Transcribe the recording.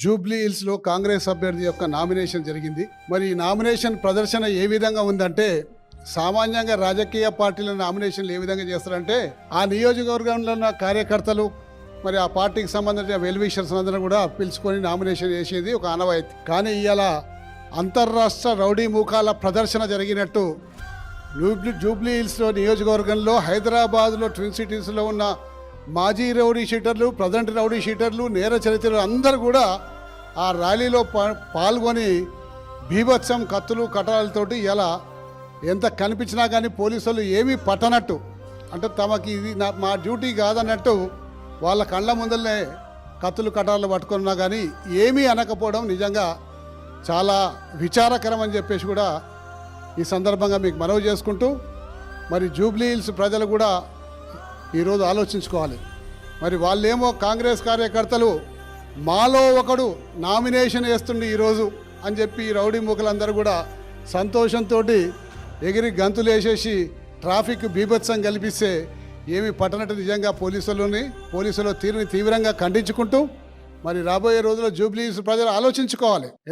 Jubilee hills లో కాంగ్రెస్ అభ్యర్థి యొక్క నామినేషన్ జరిగింది. మరి ఈ నామినేషన్ ప్రదర్శన ఏ విధంగా ఉందంటే, సామాన్యంగా రాజకీయ పార్టీల నామినేషన్లు ఏ విధంగా చేస్తారంటే, ఆ నియోజకవర్గంలో ఉన్న కార్యకర్తలు మరి ఆ పార్టీకి సంబంధించిన వెల్ విషర్స్ అందరూ కూడా పిలుచుకొని నామినేషన్ చేసేది ఒక ఆనవాయితీ. కానీ ఇవాళ అంతర్రాష్ట్ర రౌడీ మూకాల ప్రదర్శన జరిగినట్టు జూబ్లీ హిల్స్లో నియోజకవర్గంలో, హైదరాబాద్లో, ట్విన్ సిటీస్లో ఉన్న మాజీ రౌడీ షీటర్లు, ప్రజెంట్ రౌడీ షీటర్లు, నేర చరిత్రలు అందరూ కూడా ఆ ర్యాలీలో పాల్గొని బీభత్సం కత్తులు కటాలతోటి ఇలా ఎంత కనిపించినా కానీ పోలీసులు ఏమీ పట్టనట్టు, అంటే తమకి ఇది మా డ్యూటీ కాదన్నట్టు వాళ్ళ కళ్ళ ముందరనే కత్తులు కటాలు పట్టుకున్నా కానీ ఏమీ అనకపోవడం నిజంగా చాలా విచారకరం అని చెప్పేసి కూడా ఈ సందర్భంగా మీకు మనవి చేసుకుంటూ, మరి జూబ్లీ హిల్స్ ప్రజలు కూడా ఈరోజు ఆలోచించుకోవాలి. మరి వాళ్ళేమో కాంగ్రెస్ కార్యకర్తలు మాలో ఒకడు నామినేషన్ వేస్తుండే ఈరోజు అని చెప్పి ఈ రౌడీ మూకలందరూ కూడా సంతోషంతో ఎగిరి గంతులు వేసేసి ట్రాఫిక్ బీభత్సం కల్పిస్తే ఏమి పట్టనట్టు నిజంగా పోలీసులు తీరుని తీవ్రంగా ఖండించుకుంటూ, మరి రాబోయే రోజుల్లో జూబ్లీ హిల్స్ ప్రజలు ఆలోచించుకోవాలి.